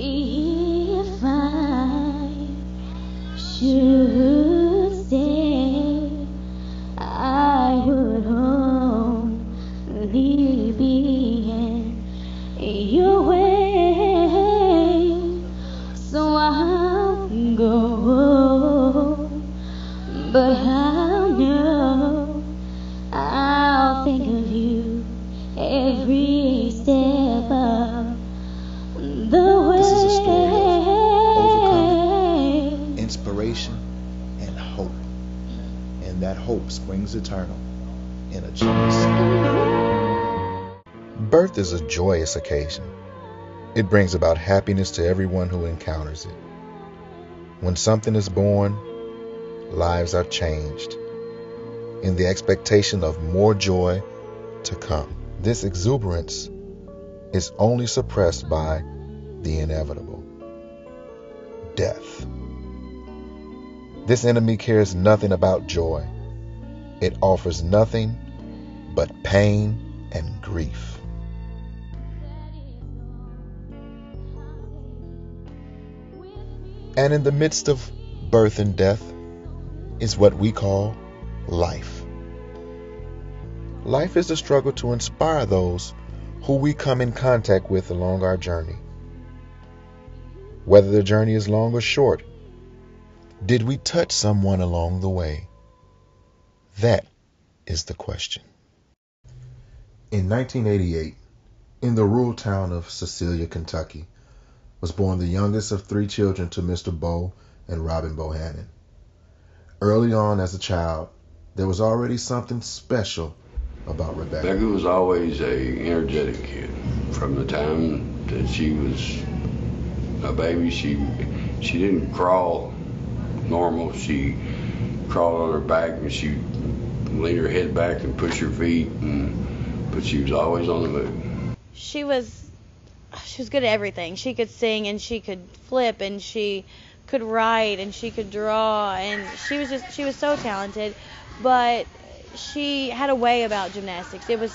If I should stay, I would only be in your way. So I'll go, but I know I'll think of you every step of the way. This is a story of overcoming, inspiration, and hope. And that hope springs eternal in a choice. Birth is a joyous occasion. It brings about happiness to everyone who encounters it. When something is born, lives are changed in the expectation of more joy to come. This exuberance is only suppressed by the inevitable, death. This enemy cares nothing about joy. It offers nothing but pain and grief. And in the midst of birth and death is what we call life. Life is the struggle to inspire those who we come in contact with along our journey. Whether the journey is long or short, did we touch someone along the way? That is the question. In 1988, in the rural town of Cecilia, Kentucky, was born the youngest of 3 children to Mr. Bo and Robin Bohannon. Early on as a child, there was already something special about Rebecca. Rebecca was always an energetic kid. From the time that she was a baby, she didn't crawl normal. She crawled on her back and she lean her head back and push her feet, but she was always on the move. She was good at everything. She could sing and she could flip and she could write and she could draw, and she was so talented, but she had a way about gymnastics. It was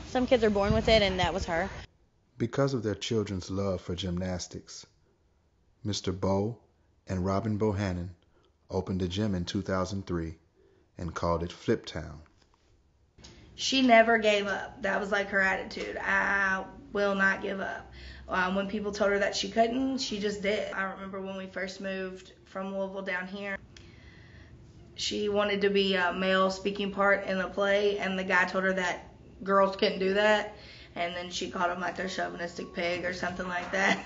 some kids are born with it, and that was her. Because of their children's love for gymnastics, Mr. Bo and Robin Bohannon opened a gym in 2003 and called it Fliptown. She never gave up. That was like her attitude. I will not give up. When people told her that she couldn't, she just did. I remember when we first moved from Louisville down here, she wanted to be a male speaking part in a play, and the guy told her that girls couldn't do that, and then she called him like a chauvinistic pig or something like that.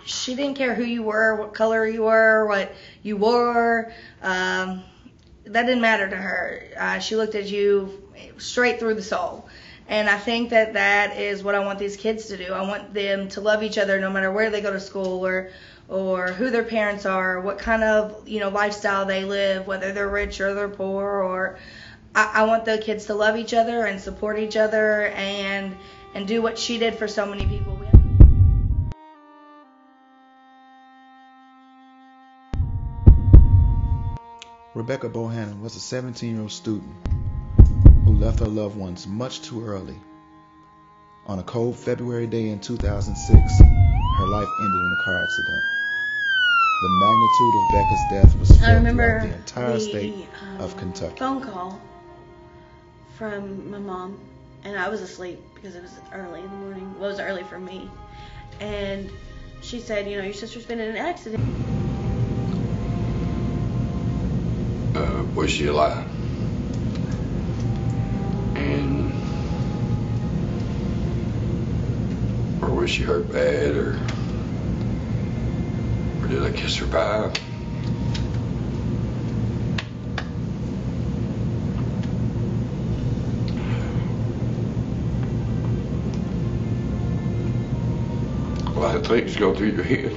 She didn't care who you were, what color you were, what you wore. That didn't matter to her. She looked at you straight through the soul. And I think that is what I want these kids to do. I want them to love each other no matter where they go to school or who their parents are, what kind of lifestyle they live, whether they're rich or they're poor. Or I want the kids to love each other and support each other and do what she did for so many people. Rebecca Bohannon was a 17-year-old student who left her loved ones much too early. On a cold February day in 2006, her life ended in a car accident. The magnitude of Becca's death was felt throughout the entire state of Kentucky. Phone call from my mom, and I was asleep because it was early in the morning. Well, it was early for me. And she said, your sister's been in an accident. Was she alive? Or was she hurt bad, or did I kiss her pie? A lot of things go through your head.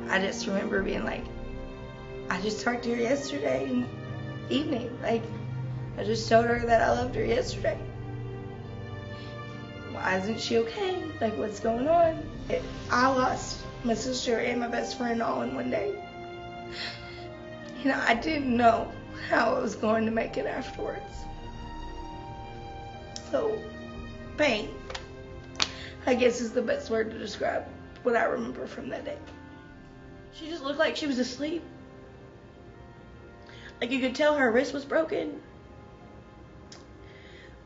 I just remember being like, I just talked to her yesterday evening. Like, I just told her that I loved her yesterday. why isn't she okay? Like, what's going on? I lost my sister and my best friend all in one day. You know, I didn't know how I was going to make it afterwards. So, pain, I guess, is the best word to describe what I remember from that day. She just looked like she was asleep. Like, you could tell her wrist was broken.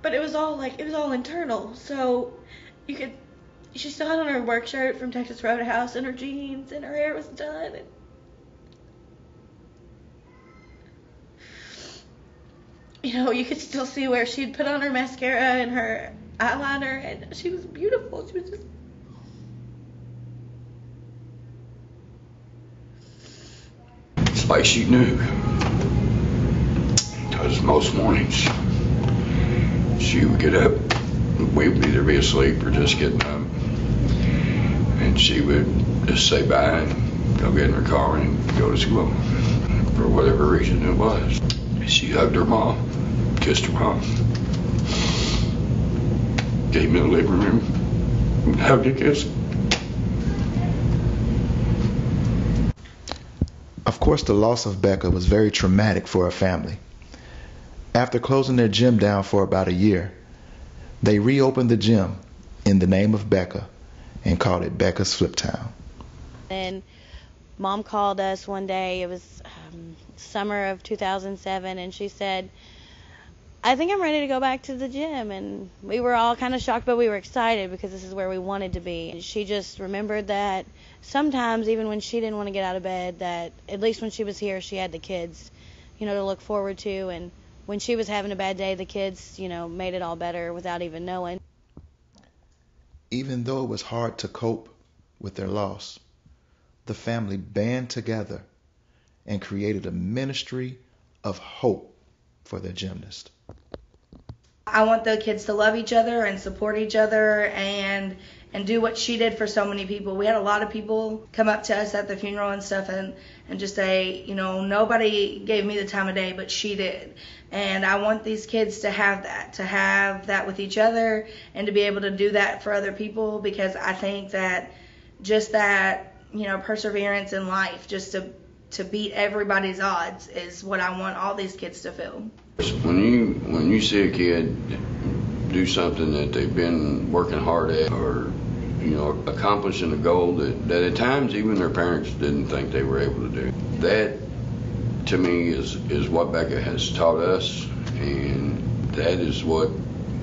But it was all internal. So she still had on her work shirt from Texas Roadhouse and her jeans, and her hair was done. And you know, you could still see where she'd put on her mascara and her eyeliner, and she was beautiful. She was just... It's like she knew. Because most mornings, she would get up, we would either be asleep or just getting up, and she would just say bye and go get in her car and go to school, for whatever reason it was. She hugged her mom, kissed her mom, came in the living room, and hugged and kissed. Of course, the loss of Becca was very traumatic for her family. After closing their gym down for about a year, they reopened the gym in the name of Becca and called it Becca's Flip Town. And Mom called us one day, it was summer of 2007, and she said, I think I'm ready to go back to the gym. And we were all kind of shocked, but we were excited because this is where we wanted to be. And she just remembered that sometimes, even when she didn't want to get out of bed, that at least when she was here, she had the kids, you know, to look forward to. And when she was having a bad day, the kids, you know, made it all better without even knowing. Even though it was hard to cope with their loss, the family band together and created a ministry of hope for their gymnast. I want the kids to love each other and support each other and do what she did for so many people. We had a lot of people come up to us at the funeral and stuff and just say, you know, nobody gave me the time of day, but she did. And I want these kids to have that with each other and to be able to do that for other people, because I think that just that, you know, perseverance in life, just to beat everybody's odds, is what I want all these kids to feel. When you see a kid do something that they've been working hard at, or, you know, accomplishing a goal that at times even their parents didn't think they were able to do, that to me is what Becca has taught us, and that is what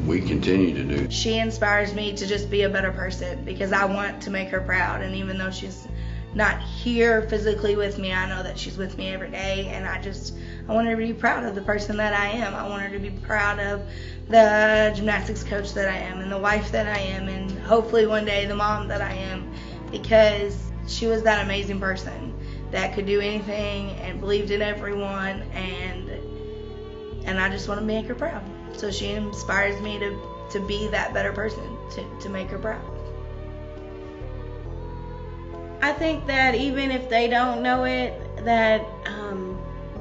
we continue to do. She inspires me to just be a better person, because I want to make her proud, and even though she's not here physically with me, I know that she's with me every day, and I want her to be proud of the person that I am. I want her to be proud of the gymnastics coach that I am, and the wife that I am, and hopefully one day the mom that I am, because she was that amazing person that could do anything and believed in everyone, and I just want to make her proud. So she inspires me to be that better person, to make her proud. I think that even if they don't know it, that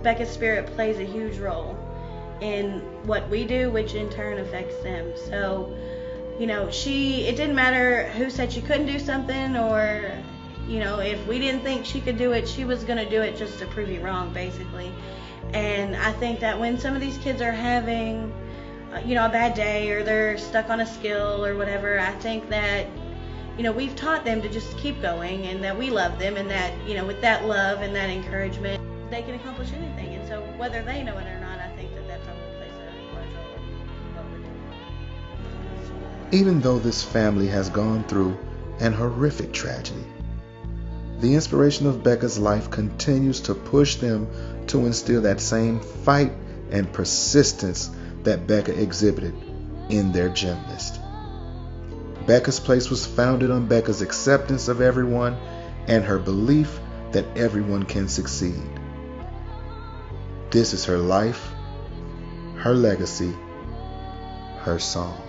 Becca's spirit plays a huge role in what we do, which in turn affects them. So, you know, it didn't matter who said she couldn't do something, or, you know, if we didn't think she could do it, she was going to do it just to prove you wrong, basically. And I think that when some of these kids are having, you know, a bad day, or they're stuck on a skill or whatever, I think that, you know, we've taught them to just keep going, and that we love them, and that, you know, with that love and that encouragement, they can accomplish anything. And so whether they know it or not, I think that probably plays a large role in what we're doing. Even though this family has gone through an horrific tragedy, the inspiration of Becca's life continues to push them to instill that same fight and persistence that Becca exhibited in their gymnast. Becca's Place was founded on Becca's acceptance of everyone and her belief that everyone can succeed. This is her life, her legacy, her song.